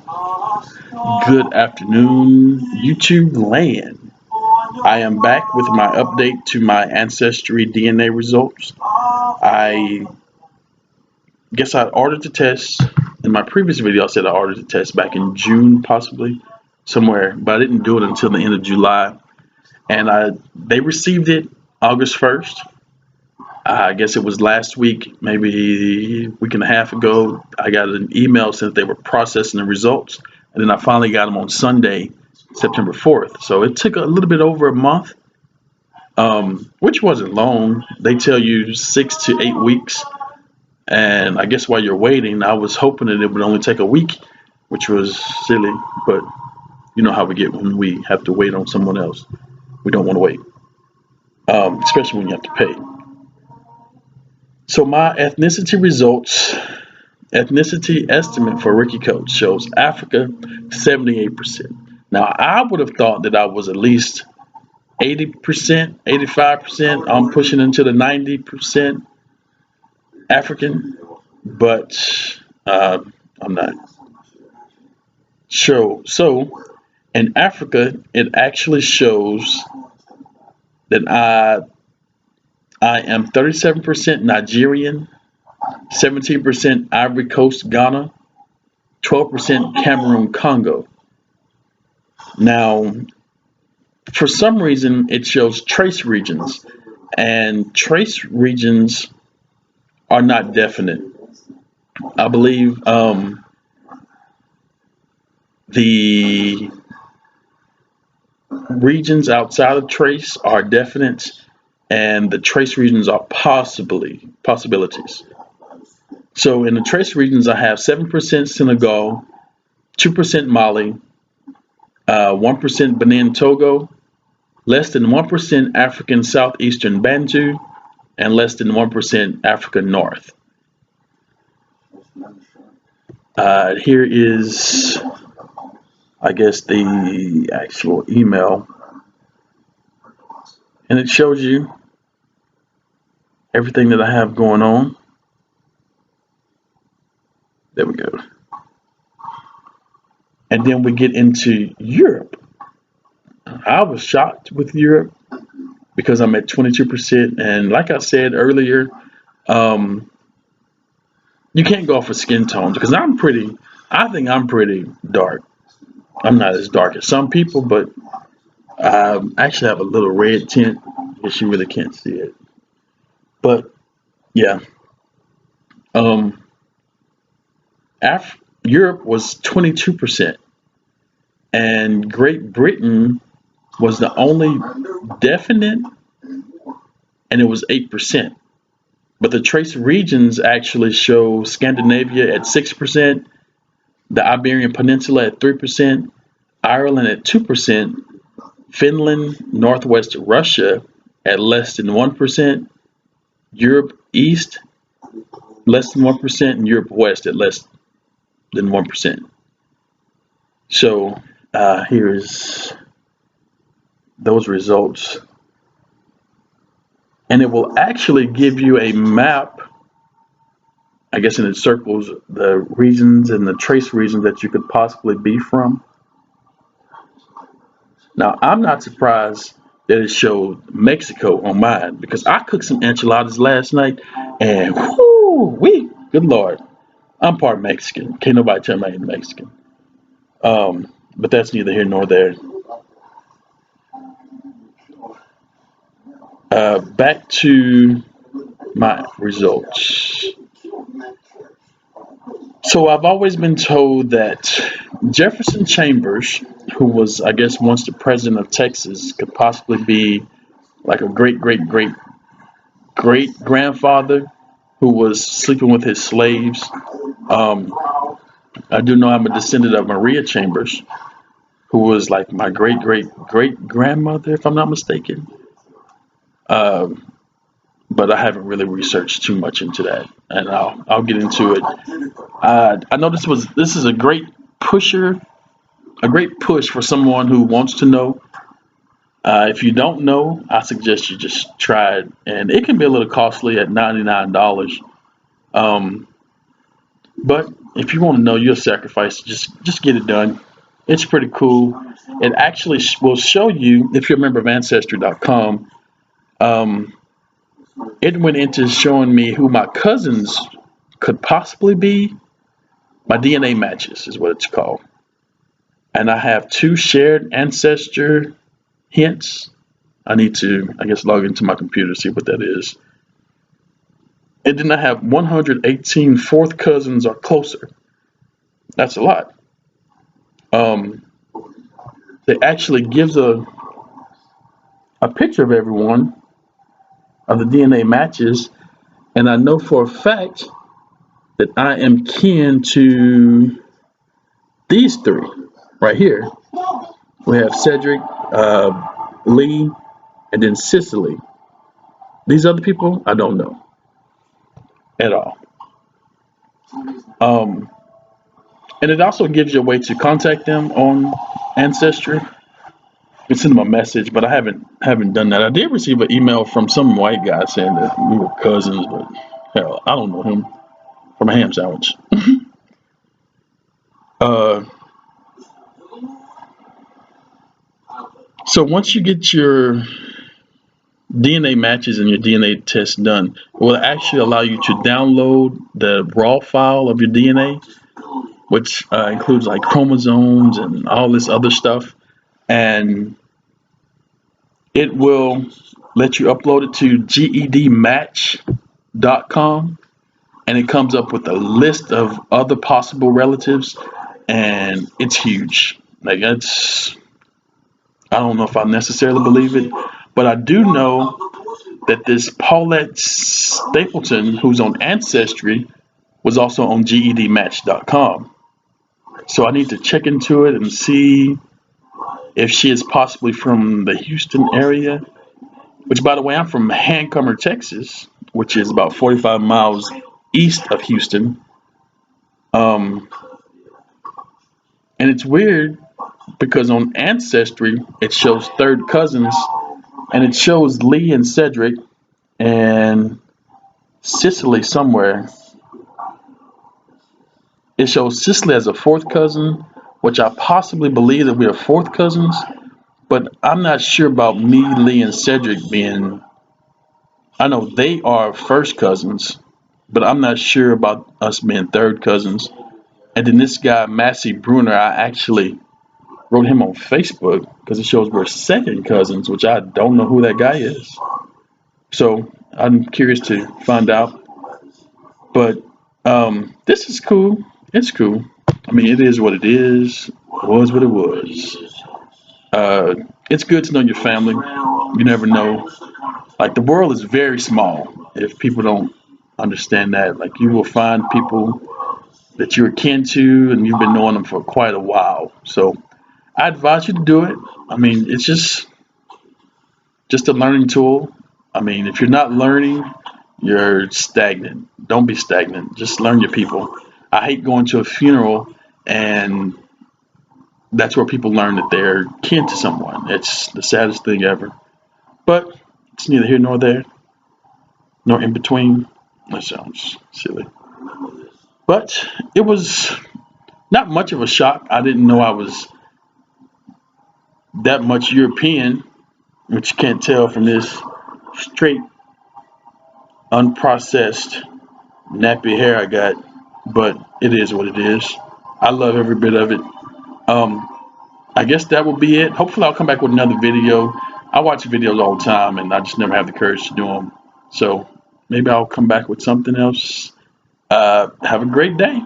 Good afternoon, YouTube land. I am back with my update to my Ancestry DNA results. I guess I ordered the test. In my previous video, I said I ordered the test back in June, possibly somewhere, but I didn't do it until the end of July. And they received it August 1st. I guess it was last week, maybe a week and a half ago. I got an email saying that they were processing the results, and then I finally got them on Sunday, September 4th. So it took a little bit over a month, which wasn't long. They tell you 6 to 8 weeks, and I guess while you're waiting, I was hoping that it would only take a week, which was silly, but you know how we get when we have to wait on someone else. We don't want to wait, especially when you have to pay. So my ethnicity estimate for Ricky Coach shows Africa 78%. Now I would have thought that I was at least 80%, 85%. I'm pushing into the 90% African, but I'm not sure. So in Africa, it actually shows that I am 37% Nigerian, 17% Ivory Coast, Ghana, 12% Cameroon, Congo. Now, for some reason, it shows trace regions, and trace regions are not definite. I believe the regions outside of trace are definite, and the trace regions are possibilities. So in the trace regions, I have 7% Senegal, 2% Mali, 1% Benin Togo, less than 1% African Southeastern Bantu, and less than 1% African North. Here is, I guess, the actual email, and it shows you everything that I have going on. There we go. And then we get into Europe. I was shocked with Europe because I'm at 22%. And like I said earlier, you can't go for skin tones because I think I'm pretty dark. I'm not as dark as some people, but I actually have a little red tint. I guess you really can't see it. But yeah, um, Europe was 22%, and Great Britain was the only definite, and it was 8%. But the trace regions actually show Scandinavia at 6%, the Iberian Peninsula at 3%, Ireland at 2%, Finland, Northwest Russia at less than 1%, Europe East less than 1%, and Europe West at less than 1%. So here's those results. And it will actually give you a map, I guess, and it circles the regions and the trace regions that you could possibly be from. Now, I'm not surprised that it showed Mexico on mine because I cooked some enchiladas last night and good Lord, I'm part Mexican. Can't nobody tell me I ain't Mexican. But that's neither here nor there. Back to my results. So I've always been told that Jefferson Chambers, who was, I guess, once the president of Texas, could possibly be like a great, great, great, great grandfather who was sleeping with his slaves. Um, I do know I'm a descendant of Maria Chambers, who was like my great, great, great grandmother, if I'm not mistaken. Um, but I haven't really researched too much into that, and I'll get into it. I know this is a great a great push for someone who wants to know. If you don't know, I suggest you just try it, and it can be a little costly at $99. Um, but if you want to know your sacrifice, just get it done. It's pretty cool. It actually will show you, if you're a member of Ancestry.com. Um, it went into showing me who my cousins could possibly be. My DNA matches is what it's called. And I have 2 shared ancestor hints. I need to, I guess, log into my computer to see what that is. And then I have 118 fourth cousins or closer. That's a lot. Um, it actually gives a picture of everyone of the DNA matches, and I know for a fact that I am kin to these 3 right here. We have Cedric, Lee, and then Cicely. These other people, I don't know at all. Um, and it also gives you a way to contact them on Ancestry. You can send them a message, but I haven't done that. I did receive an email from some white guy saying that we were cousins, but hell, I don't know him from a ham sandwich. uh, so once you get your DNA matches and your DNA test done, it will actually allow you to download the raw file of your DNA, which includes like chromosomes and all this other stuff. And it will let you upload it to gedmatch.com, and it comes up with a list of other possible relatives, and it's huge. Like, it's, I don't know if I necessarily believe it, but I do know that this Paulette Stapleton, who's on Ancestry, was also on gedmatch.com. So I need to check into it and see if she is possibly from the Houston area, which, by the way, I'm from Hancomer, Texas, which is about 45 miles east of Houston. Um, and it's weird because on Ancestry, it shows third cousins, and it shows Lee and Cedric and Cicely somewhere. It shows Cicely as a fourth cousin, which I possibly believe that we are fourth cousins, but I'm not sure about me, Lee, and Cedric being. I know they are first cousins, but I'm not sure about us being third cousins. And then this guy, Massey Bruner, I actually wrote him on Facebook because it shows we're second cousins, which I don't know who that guy is. So I'm curious to find out. But this is cool. It's cool. I mean, it is what it is. It was what it was. Uh, it's good to know your family. You never know. Like, the world is very small. If people don't understand that, like, you will find people that you're akin to and you've been knowing them for quite a while. So I advise you to do it. I mean, it's just a learning tool. I mean, if you're not learning, you're stagnant. Don't be stagnant. Just learn your people. I hate going to a funeral and that's where people learn that they're kin to someone. It's the saddest thing ever. But it's neither here nor there, nor in between. That sounds silly. But it was not much of a shock. I didn't know I was that much European, which you can't tell from this straight, unprocessed, nappy hair I got. But it is what it is. I love every bit of it. Um, I guess that will be it. Hopefully, I'll come back with another video. I watch videos all the time, and I just never have the courage to do them. So maybe I'll come back with something else. Have a great day.